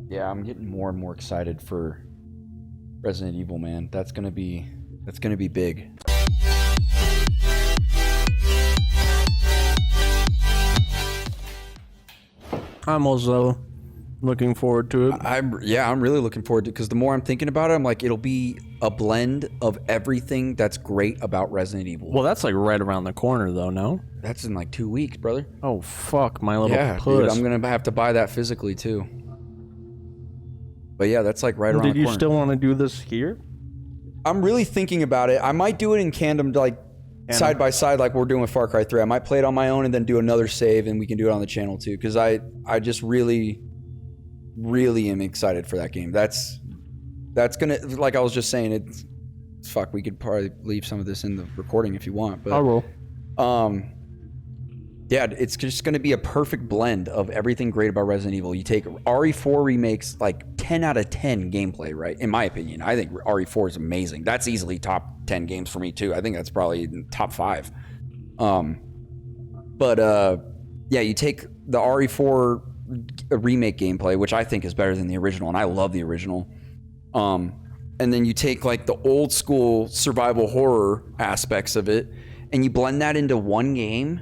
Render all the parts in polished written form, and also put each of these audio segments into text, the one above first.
Yeah, I'm getting more and more excited for Resident Evil, man. That's gonna be big. I'm also looking forward to it. I'm really looking forward to it because the more I'm thinking about it, I'm like, it'll be a blend of everything that's great about Resident Evil. Well, that's like right around the corner, though. No? That's in like 2 weeks, brother. Oh fuck, my little Yeah, puss. dude, I'm gonna have to buy that physically too. But yeah, that's like right around the corner. Did you still want to do this here? I'm really thinking about it. I might do it in tandem, like side by side, like we're doing with Far Cry 3. I might play it on my own and then do another save, and we can do it on the channel too. Because I just really am excited for that game. That's gonna, like I was just saying, it's fuck. We could probably leave some of this in the recording if you want, but I will. Yeah, it's just going to be a perfect blend of everything great about Resident Evil. You take RE4 remakes, like 10 out of 10 gameplay, right? In my opinion, I think RE4 is amazing. That's easily top 10 games for me too. I think that's probably top 5. Yeah, you take the RE4 remake gameplay, which I think is better than the original, and I love the original. And then you take like the old school survival horror aspects of it, and you blend that into one game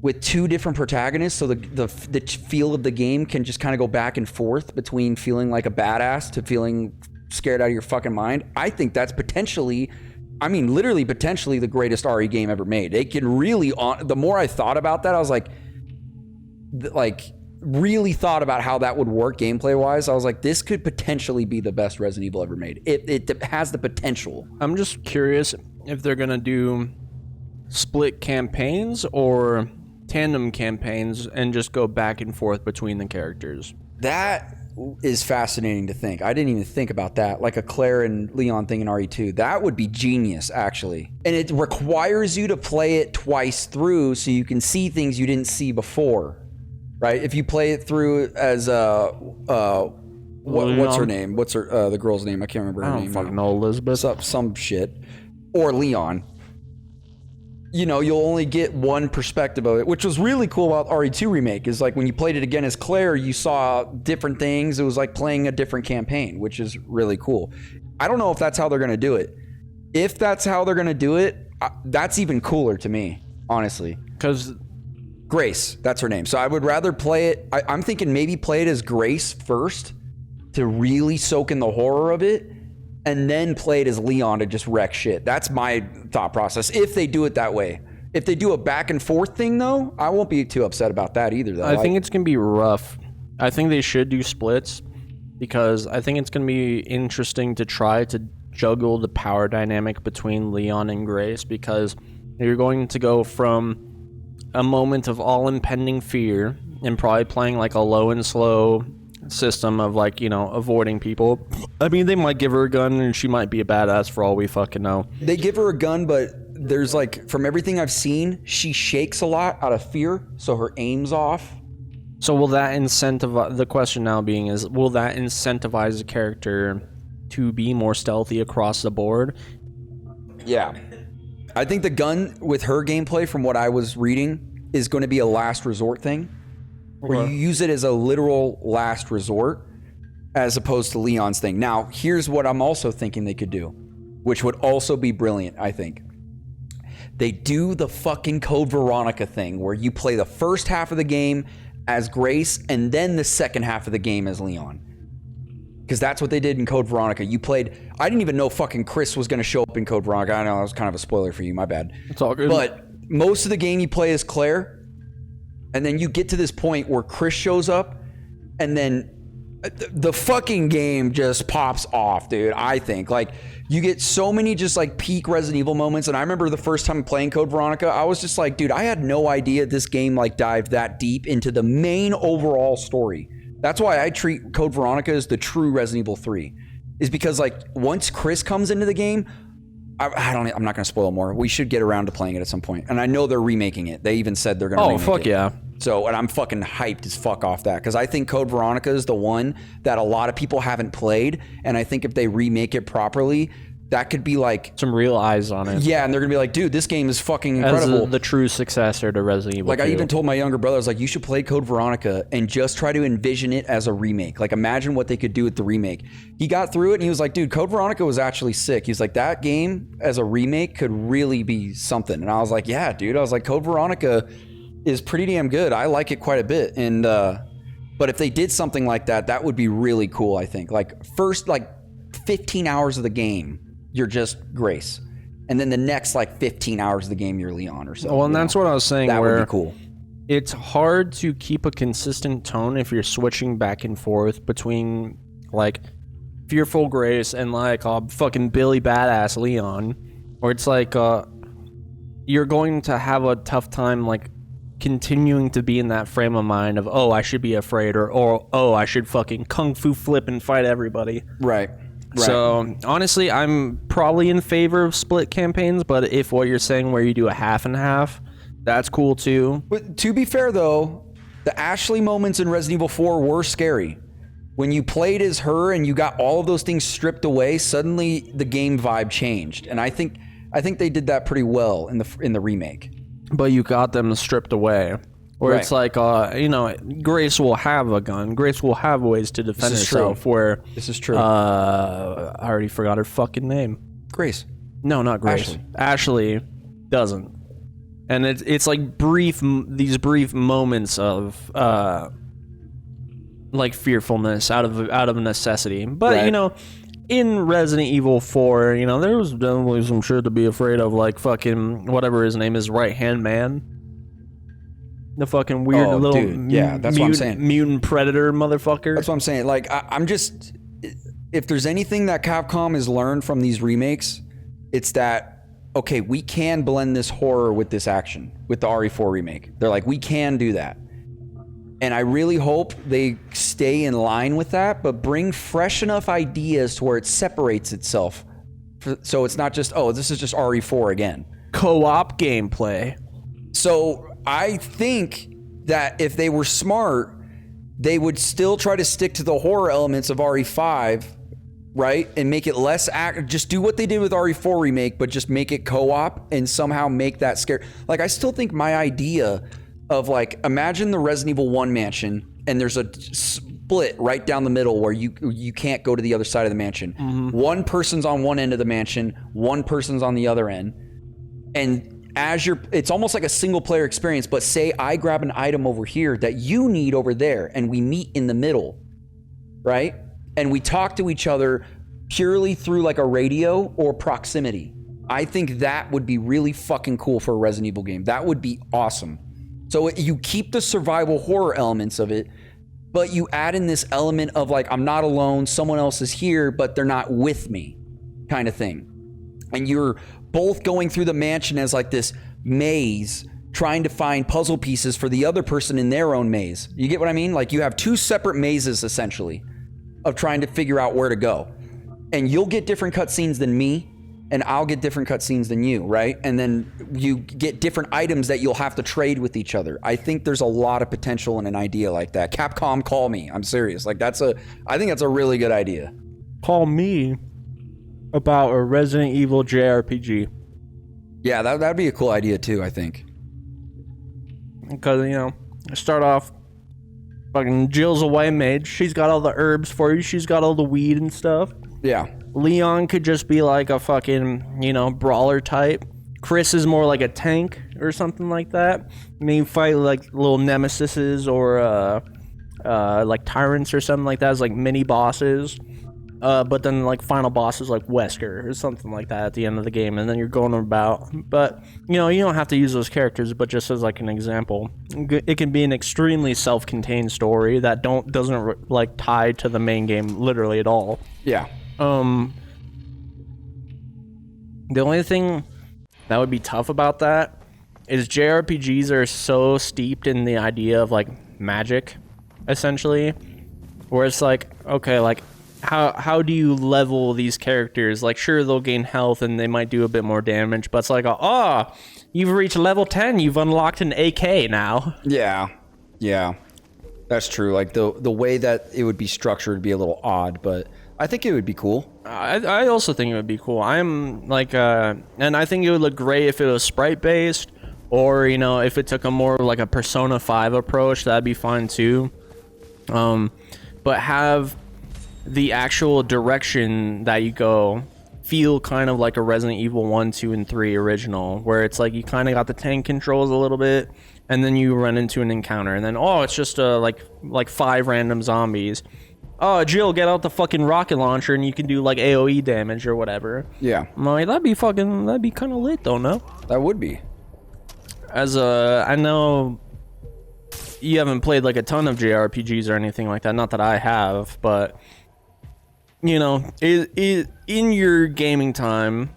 with 2 different protagonists, so the feel of the game can just kind of go back and forth between feeling like a badass to feeling scared out of your fucking mind. I think that's potentially, I mean, literally potentially the greatest RE game ever made. It can really, the more I thought about that, I was like really thought about how that would work gameplay wise. I was like, this could potentially be the best Resident Evil ever made. It has the potential. I'm just curious if they're gonna do split campaigns or tandem campaigns and just go back and forth between the characters. That is fascinating to think. I didn't even think about that. Like a Claire and Leon thing in RE2. That would be genius, actually. And it requires you to play it twice through so you can see things you didn't see before, right? If you play it through as what's her name? What's her the girl's name? I can't remember her name. I don't fucking know, Elizabeth. Some shit. Or Leon. You know, you'll only get one perspective of it, which was really cool about RE2 Remake, is like when you played it again as Claire, you saw different things. It was like playing a different campaign, which is really cool. I don't know if that's how they're going to do it. If that's how they're going to do it, that's even cooler to me, honestly. Because Grace, that's her name. So I would rather play it. I'm thinking maybe play it as Grace first to really soak in the horror of it, and then play it as Leon to just wreck shit. That's my thought process, if they do it that way. If they do a back and forth thing, though, I won't be too upset about that either, though. I think it's going to be rough. I think they should do splits, because I think it's going to be interesting to try to juggle the power dynamic between Leon and Grace, because you're going to go from a moment of all impending fear and probably playing like a low and slow system of, like, you know, avoiding people. I mean, they might give her a gun and she might be a badass for all we fucking know. They give her a gun, but there's like, from everything I've seen, she shakes a lot out of fear, so her aim's off. So will that incentivize, the question now being is, will that incentivize the character to be more stealthy across the board? Yeah. I think the gun with her gameplay, from what I was reading, is going to be a last resort thing. Where you use it as a literal last resort, as opposed to Leon's thing. Now, here's what I'm also thinking they could do, which would also be brilliant, I think. They do the fucking Code Veronica thing, where you play the first half of the game as Grace, and then the second half of the game as Leon. Because that's what they did in Code Veronica. You played... I didn't even know fucking Chris was going to show up in Code Veronica. I know that was kind of a spoiler for you, my bad. It's all good. But most of the game you play as Claire, and then you get to this point where Chris shows up, and then the fucking game just pops off, dude. I think, like, you get so many just like peak Resident Evil moments. And I remember the first time playing Code Veronica, I was just like, dude, I had no idea this game like dived that deep into the main overall story. That's why I treat Code Veronica as the true Resident Evil 3, is because, like, once Chris comes into the game, I'm not going to spoil more. We should get around to playing it at some point. And I know they're remaking it. They even said they're going to remake it. Oh, fuck yeah. So, and I'm fucking hyped as fuck off that, because I think Code Veronica is the one that a lot of people haven't played. And I think if they remake it properly, that could be like some real eyes on it. Yeah, and they're gonna be like, dude, this game is fucking incredible. As the true successor to Resident Evil. Like 2. I even told my younger brother, I was like, you should play Code Veronica and just try to envision it as a remake. Like imagine what they could do with the remake. He got through it and he was like, dude, Code Veronica was actually sick. He's like, that game as a remake could really be something. And I was like, yeah, dude. I was like, Code Veronica is pretty damn good. I like it quite a bit. And but if they did something like that, that would be really cool, I think. Like first like 15 hours of the game, you're just Grace. And then the next like 15 hours of the game, you're Leon or something. Well, and that's what I was saying. That where would be cool. It's hard to keep a consistent tone if you're switching back and forth between like Fearful Grace and like fucking Billy Badass Leon. Or it's like you're going to have a tough time like continuing to be in that frame of mind of, oh, I should be afraid, or oh, I should fucking kung fu flip and fight everybody. Right. So honestly, I'm probably in favor of split campaigns, but if what you're saying where you do a half and half, that's cool too. But to be fair though, the Ashley moments in Resident Evil 4 were scary. When you played as her and you got all of those things stripped away, suddenly the game vibe changed. And I think they did that pretty well in the remake. But you got them stripped away. Where it's like, Grace will have a gun. Grace will have ways to defend herself. Where this is true. I already forgot her fucking name. Grace. No, not Grace. Ashley doesn't. And it's like these brief moments of like fearfulness out of necessity. But in Resident Evil 4, there was definitely some shit to be afraid of, like fucking whatever his name is, Right Hand Man. The fucking weird little that's what I'm saying. Mutant predator motherfucker. That's what I'm saying. Like, I'm just... If there's anything that Capcom has learned from these remakes, it's that, okay, we can blend this horror with this action, with the RE4 remake. They're like, we can do that. And I really hope they stay in line with that, but bring fresh enough ideas to where it separates itself. So it's not just, oh, this is just RE4 again. Co-op gameplay. So I think that if they were smart, they would still try to stick to the horror elements of RE5, right? And make it less just do what they did with RE4 remake, but just make it co-op and somehow make that scary. Like, I still think my idea of, like, imagine the Resident Evil 1 mansion and there's a split right down the middle where you can't go to the other side of the mansion. Mm-hmm. One person's on one end of the mansion, one person's on the other end. And it's almost like a single player experience, but say I grab an item over here that you need over there and we meet in the middle, right? And we talk to each other purely through like a radio or proximity. I think that would be really fucking cool for a Resident Evil game. That would be awesome. So you keep the survival horror elements of it, but you add in this element of like, I'm not alone, someone else is here, but they're not with me kind of thing. And you're both going through the mansion as like this maze, trying to find puzzle pieces for the other person in their own maze. You get what I mean? Like, you have two separate mazes essentially of trying to figure out where to go. And you'll get different cutscenes than me, and I'll get different cutscenes than you, right? And then you get different items that you'll have to trade with each other. I think there's a lot of potential in an idea like that. Capcom, call me. I'm serious. Like, I think that's a really good idea. Call me about a Resident Evil JRPG. Yeah, that'd be a cool idea too, I think. Because, start off, fucking Jill's a white mage. She's got all the herbs for you. She's got all the weed and stuff. Yeah. Leon could just be like a fucking, brawler type. Chris is more like a tank or something like that. And then you fight like little nemesises or like tyrants or something like that as like mini bosses. But then like final boss is like Wesker or something like that at the end of the game, and then you're going about. But you don't have to use those characters, but just as like an example, it can be an extremely self-contained story that doesn't like tie to the main game literally at all. Yeah. The only thing that would be tough about that is JRPGs are so steeped in the idea of like magic, essentially, where it's like, okay, like how do you level these characters? Like, sure, they'll gain health and they might do a bit more damage, but it's like, you've reached level 10, you've unlocked an AK now. Yeah. That's true. Like the way that it would be structured would be a little odd, but I think it would be cool. I also think it would be cool. I'm like, and I think it would look great if it was sprite based, or you know, if it took a more like a Persona 5 approach, that'd be fine too. But have the actual direction that you go feel kind of like a Resident Evil 1, 2, and 3 original, where it's like you kind of got the tank controls a little bit, and then you run into an encounter, and then it's just like 5 random zombies. Oh, Jill, get out the fucking rocket launcher, and you can do like AoE damage or whatever. Yeah, I'm like, that'd be kind of lit, though, no? that would be. I know you haven't played like a ton of JRPGs or anything like that. Not that I have, but you know, in your gaming time,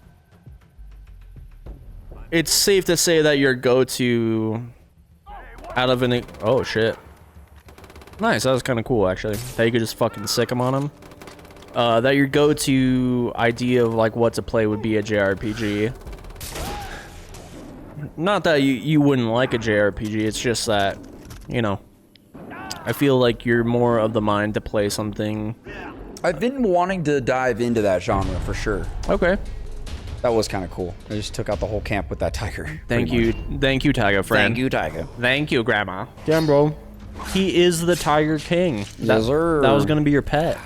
it's safe to say that your go-to out of an oh shit, nice, that was kind of cool actually. That you could just fucking sick them on them. That your go-to idea of like what to play would be a JRPG. Not that you wouldn't like a JRPG, it's just that, you know, I feel like you're more of the mind to play something. I've been wanting to dive into that genre for sure. Okay. That was kind of cool. I just took out the whole camp with that tiger. Thank you, Tiger friend. Thank you, Tiger. Thank you, Grandma. Damn, bro. He is the Tiger King. Yes, sir. That was gonna be your pet.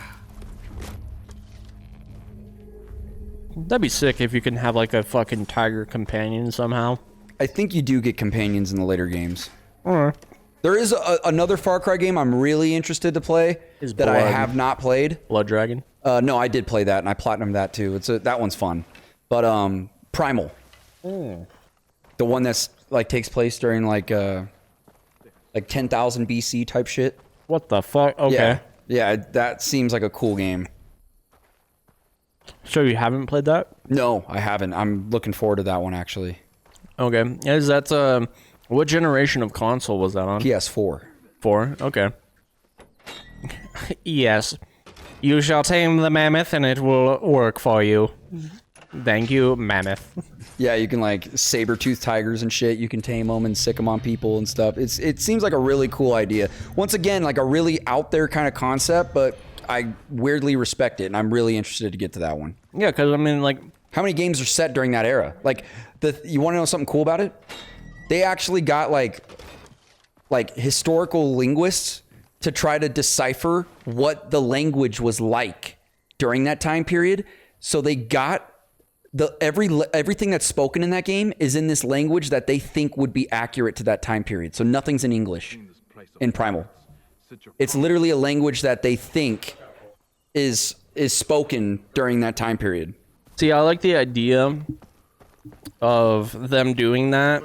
That'd be sick if you can have like a fucking tiger companion somehow. I think you do get companions in the later games. Alright. There is another Far Cry game I'm really interested to play that I have not played. Blood Dragon? No, I did play that, and I platinumed that too. That one's fun. But Primal, the one that's like takes place during like 10,000 BC type shit. What the fuck? Okay. Yeah, that seems like a cool game. So you haven't played that? No, I haven't. I'm looking forward to that one actually. Okay. Is that what generation of console was that on? PS4. 4? Okay. Yes. You shall tame the mammoth and it will work for you. Thank you, mammoth. Yeah, you can like saber-toothed tigers and shit. You can tame them and sick them on people and stuff. It seems like a really cool idea. Once again, like a really out there kind of concept, but I weirdly respect it, and I'm really interested to get to that one. Yeah, because I mean, like, how many games are set during that era? Like, you want to know something cool about it? They actually got like historical linguists to try to decipher what the language was like during that time period. So they got everything that's spoken in that game is in this language that they think would be accurate to that time period. So nothing's in English in Primal. It's literally a language that they think is spoken during that time period. See, I like the idea of them doing that,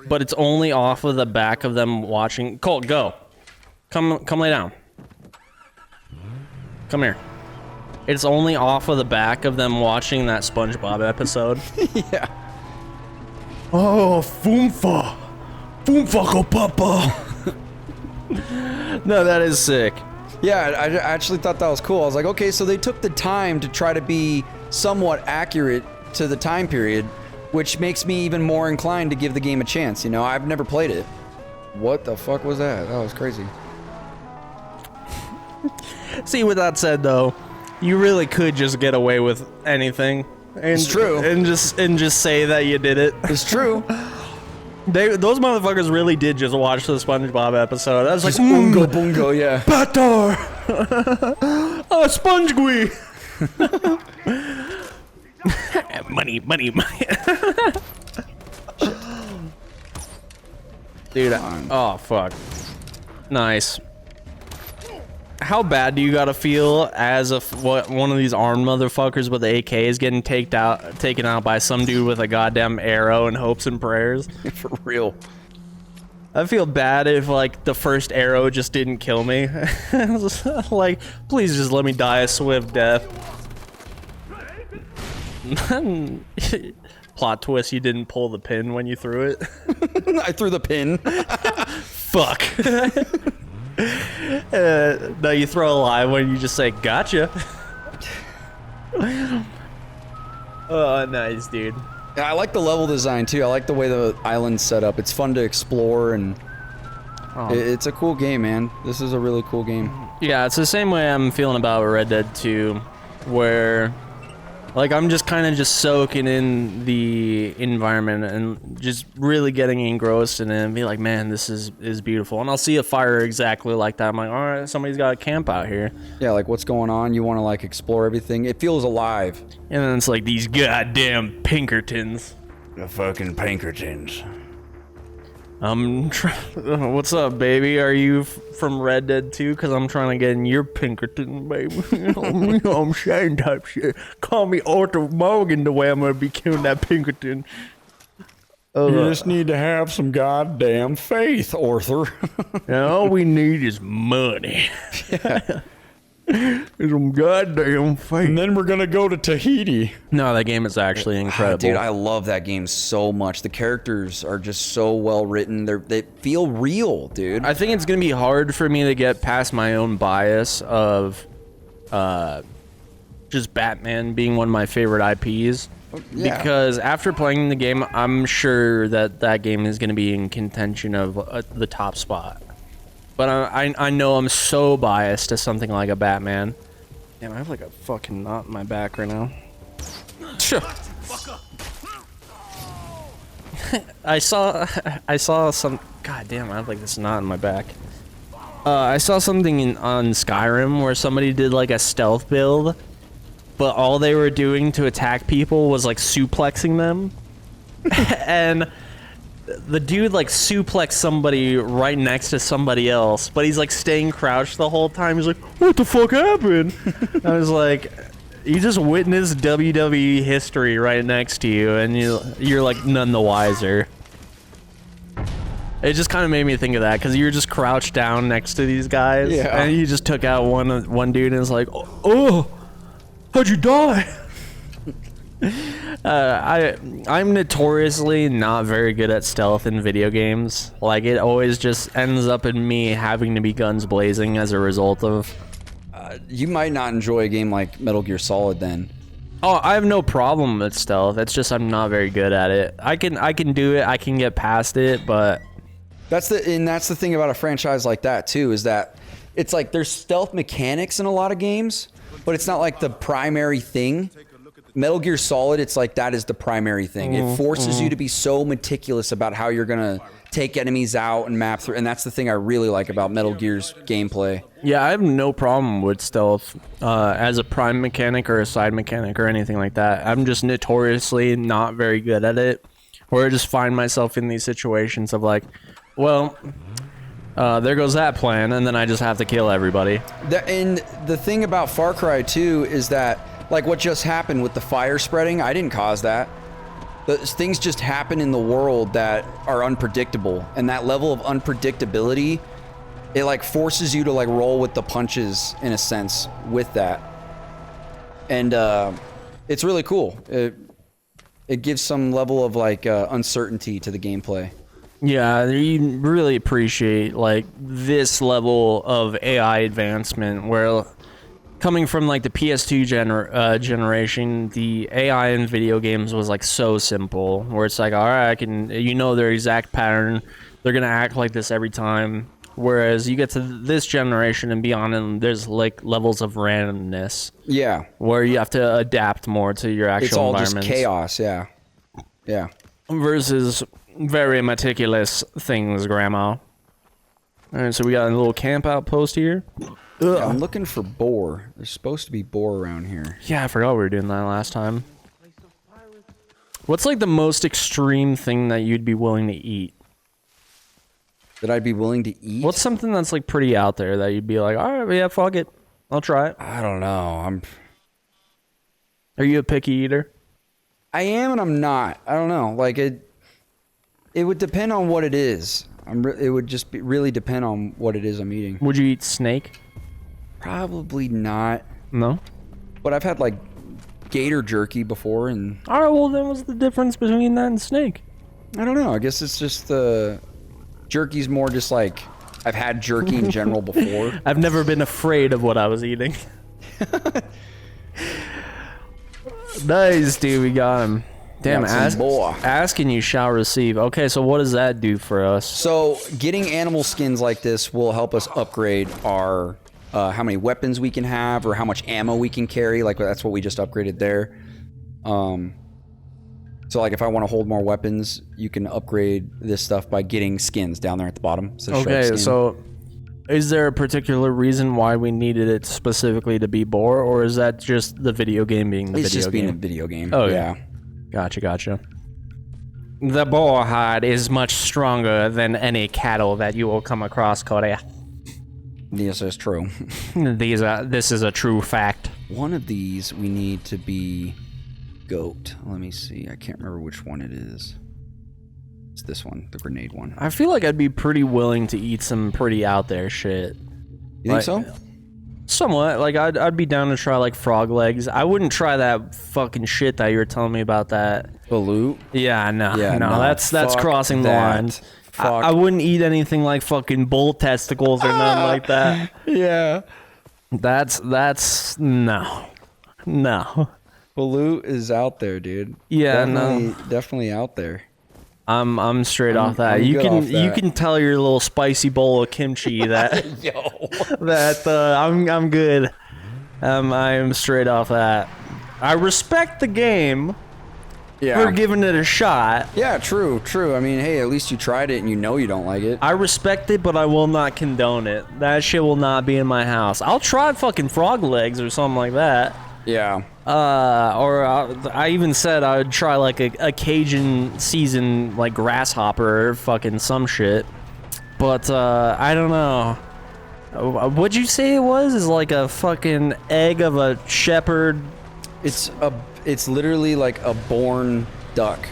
but it's only off of the back of them watching. Colt, go. Come lay down. Come here. It's only off of the back of them watching that SpongeBob episode. Yeah. Oh, Foomfa. Foomfa go papa. No, that is sick. Yeah, I actually thought that was cool. I was like, okay, so they took the time to try to be somewhat accurate to the time period, which makes me even more inclined to give the game a chance. You know, I've never played it. What the fuck was that? That was crazy. See, with that said, though, you really could just get away with anything. And, it's true. And just say that you did it. It's true. Those motherfuckers really did just watch the SpongeBob episode. I was like, Ungo bungo, yeah. Batar! Spongegui! money. Dude, oh, fuck. Nice. How bad do you gotta feel as one of these armed motherfuckers with the AK is getting taken out by some dude with a goddamn arrow and hopes and prayers? For real. I feel bad if like the first arrow just didn't kill me. Like, please just let me die a swift death. Plot twist, you didn't pull the pin when you threw it. I threw the pin. Fuck. No, you throw a lie when you just say, gotcha. Oh, nice, dude. Yeah, I like the level design, too. I like the way the island's set up. It's fun to explore, and It's a cool game, man. This is a really cool game. Yeah, it's the same way I'm feeling about Red Dead 2, where like I'm just kind of just soaking in the environment and just really getting engrossed in it and be like, man, this is beautiful. And I'll see a fire exactly like that. I'm like, all right, somebody's got a camp out here. Yeah, like what's going on? You want to like explore everything. It feels alive. And then it's like these goddamn Pinkertons. The fucking Pinkertons. What's up, baby? Are you from Red Dead 2? Because I'm trying to get in your Pinkerton, baby. I'm saying type shit. Call me Arthur Morgan the way I'm going to be killing that Pinkerton. You just need to have some goddamn faith, Arthur. And all we need is money. Yeah. Some goddamn faith. And then we're going to go to Tahiti. No, that game is actually incredible. Dude, I love that game so much. The characters are just so well written. They feel real, dude. I think it's going to be hard for me to get past my own bias of just Batman being one of my favorite IPs. Yeah. Because after playing the game, I'm sure that game is going to be in contention of the top spot. But I know I'm so biased to something like a Batman. Damn, I have like a fucking knot in my back right now. I saw some. God damn, I have like this knot in my back. I saw something on Skyrim where somebody did like a stealth build, but all they were doing to attack people was like suplexing them, and the dude like suplexed somebody right next to somebody else, but he's like staying crouched the whole time. He's like, what the fuck happened? I was like, you just witnessed WWE history right next to you, and you're like none the wiser. It just kind of made me think of that, because you were just crouched down next to these guys, and you just took out one dude, and it's like, oh, how'd you die? I'm notoriously not very good at stealth in video games. Like, it always just ends up in me having to be guns blazing as a result of... You might not enjoy a game like Metal Gear Solid then. Oh, I have no problem with stealth. It's just I'm not very good at it. I can do it. I can get past it, but... That's the thing about a franchise like that, too, is that it's like there's stealth mechanics in a lot of games, but it's not like the primary thing. Metal Gear Solid, it's like that is the primary thing. It forces you to be so meticulous about how you're going to take enemies out and map through. And that's the thing I really like about Metal Gear's gameplay. Yeah, I have no problem with stealth as a prime mechanic or a side mechanic or anything like that. I'm just notoriously not very good at it. Or I just find myself in these situations of like, well, there goes that plan, and then I just have to kill everybody. And the thing about Far Cry 2 is that, like what just happened with the fire spreading, I didn't cause that. Things just happen in the world that are unpredictable, and that level of unpredictability, it like forces you to like roll with the punches in a sense with that. And it's really cool. It gives some level of like uncertainty to the gameplay. Yeah, you really appreciate like this level of AI advancement where coming from like the PS2 generation, the AI in video games was like so simple where it's like, all right, I can, their exact pattern. They're going to act like this every time. Whereas you get to this generation and beyond, and there's like levels of randomness. Yeah. Where you have to adapt more to your actual environments. It's all just chaos, yeah. Yeah. Versus very meticulous things, Grandma. All right, so we got a little camp outpost here. Yeah, I'm looking for boar. There's supposed to be boar around here. Yeah, I forgot we were doing that last time. What's like the most extreme thing that you'd be willing to eat? That I'd be willing to eat? What's something that's like pretty out there that you'd be like, all right, yeah, fuck it, I'll try it? I don't know. Are you a picky eater? I am and I'm not. I don't know. Like it would depend on what it is. It would just really depend on what it is I'm eating. Would you eat snake? Probably not. No? But I've had like gator jerky before and... Alright, well then what's the difference between that and snake? I don't know. I guess it's just jerky's more just like... I've had jerky in general before. I've never been afraid of what I was eating. Nice, dude. We got him. Damn, Got some boar. asking you shall receive. Okay, so what does that do for us? So getting animal skins like this will help us upgrade our how many weapons we can have or how much ammo we can carry. Like that's what we just upgraded there. So like if I want to hold more weapons, you can upgrade this stuff by getting skins down there at the bottom. Okay, so is there a particular reason why we needed it specifically to be boar, or is that just the video game being the video game? It's just being a video game. Oh yeah. Gotcha. The boar hide is much stronger than any cattle that you will come across, Cody. Yes, that's true. This is a true fact. One of these we need to be goat. Let me see. I can't remember which one it is. It's this one, the grenade one. I feel like I'd be pretty willing to eat some pretty out there shit. You think so? Somewhat. Like I'd be down to try like frog legs. I wouldn't try that fucking shit that you were telling me about that. Balut? Yeah, no. That's Fuck crossing the that. lines. I wouldn't eat anything like fucking bull testicles or nothing like that. Yeah. That's no. Balut is out there, dude. Yeah, definitely out there. I'm straight off that. I'm You good can off that. you can tell your little spicy bowl of kimchi that I'm good. I am straight off that. I respect the game for giving it a shot. Yeah, true. I mean, hey, at least you tried it and you know you don't like it. I respect it, but I will not condone it. That shit will not be in my house. I'll try fucking frog legs or something like that. Yeah. I even said I would try like a Cajun seasoned like grasshopper or fucking some shit. But I don't know. What'd you say it was? Is like a fucking egg of a shepherd. It's literally like a born duck.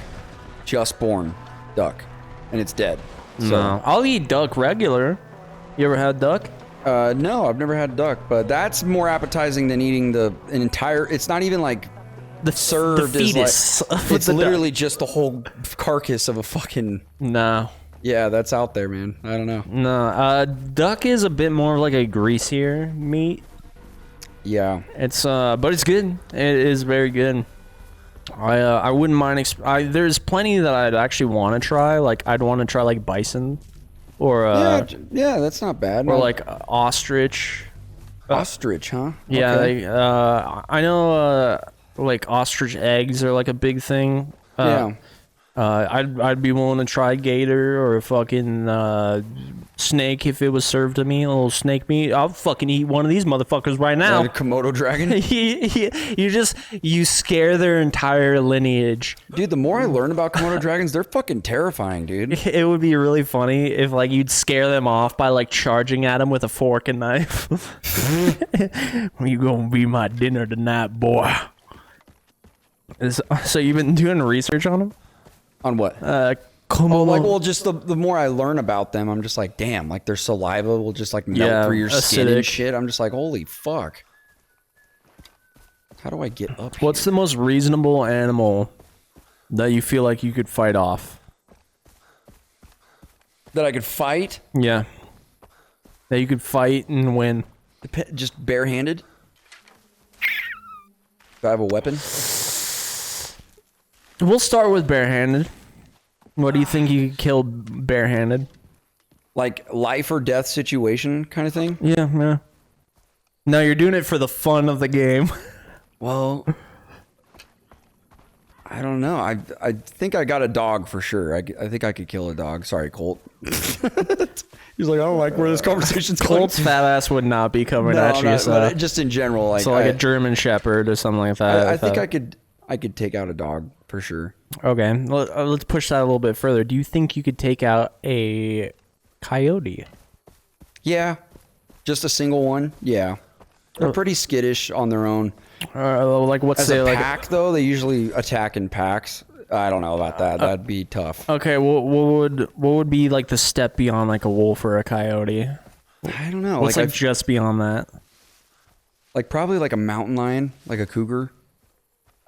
Just born duck. And it's dead. So. No. I'll eat duck regular. You ever had duck? No, I've never had duck, but that's more appetizing than eating an entire. It's not even like served the fetus. as like. It's literally just the whole carcass of a fucking. No. Yeah, that's out there, man. I don't know. No. Duck is a bit more like a greasier meat. Yeah. It's but it's good. It is very good. I wouldn't mind. There's plenty that I'd actually want to try. Like I'd want to try like bison. Or yeah, that's not bad. Or like ostrich. Ostrich, huh? Yeah, okay. I know like ostrich eggs are like a big thing. Yeah. I'd be willing to try gator or fucking snake if it was served to me, a little snake meat. I'll fucking eat one of these motherfuckers right now. The Komodo dragon? you scare their entire lineage. Dude, the more I learn about Komodo dragons, they're fucking terrifying, dude. It would be really funny if like you'd scare them off by like charging at them with a fork and knife. You gonna be my dinner tonight, boy. So you've been doing research on them? On what? Just the more I learn about them, I'm just like, damn, like their saliva will just like melt through your skin and shit. I'm just like, holy fuck. How do I get up here? What's the most reasonable animal that you feel like you could fight off? That I could fight? Yeah. That you could fight and win. Just barehanded? Do I have a weapon? We'll start with barehanded. What do you think you could kill barehanded? Like life or death situation kind of thing? Yeah. No, you're doing it for the fun of the game. Well, I don't know. I think I got a dog for sure. I think I could kill a dog. Sorry, Colt. He's like, I don't like where this conversation's going. Colt's fat ass would not be coming at you. So just in general, like a German Shepherd or something like that. I think I could take out a dog for sure. Okay, let's push that a little bit further. Do you think you could take out a coyote? Yeah, just a single one. Yeah, they're pretty skittish on their own. Like what's As a pack though? They usually attack in packs. I don't know about that. That'd be tough. Okay, what would be like the step beyond like a wolf or a coyote? I don't know. What's like just beyond that? Like probably like a mountain lion, like a cougar.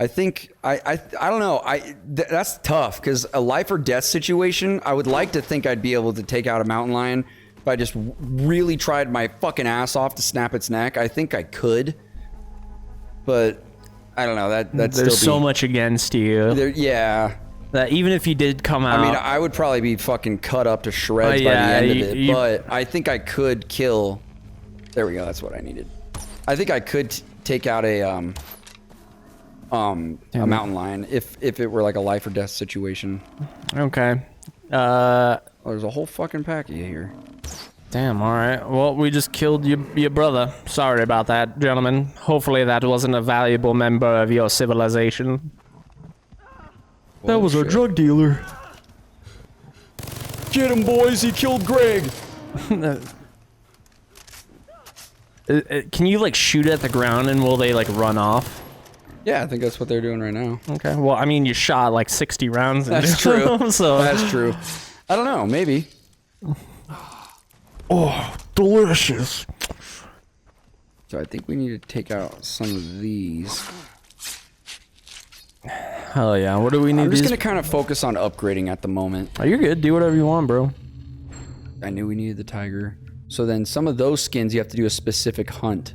I think I don't know. That's tough because a life or death situation. I would like to think I'd be able to take out a mountain lion if I just really tried my fucking ass off to snap its neck. I think I could, but I don't know. That's There's still so much against you. Yeah. That even if you did come out, I mean, I would probably be fucking cut up to shreds by the end of it. But I think I could kill. There we go. That's what I needed. I think I could take out a mountain lion if it were like a life or death situation. Okay. Oh, there's a whole fucking pack of you here. Damn. All right. Well, we just killed your brother. Sorry about that, gentlemen. Hopefully that wasn't a valuable member of your civilization. That was a drug dealer. Get him, boys! He killed Greg. Can you like shoot at the ground and will they like run off? Yeah, I think that's what they're doing right now. Okay. Well, I mean, you shot like 60 rounds. That's true. So that's true. I don't know. Maybe. Oh, delicious. So I think we need to take out some of these. Hell yeah. What do we need? I'm just gonna kind of focus on upgrading at the moment. Oh, you're good. Do whatever you want, bro. I knew we needed the tiger. So then some of those skins you have to do a specific hunt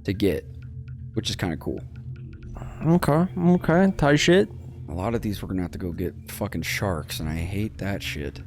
to get, which is kind of cool. Okay. Tight shit. A lot of these we're gonna have to go get fucking sharks, and I hate that shit.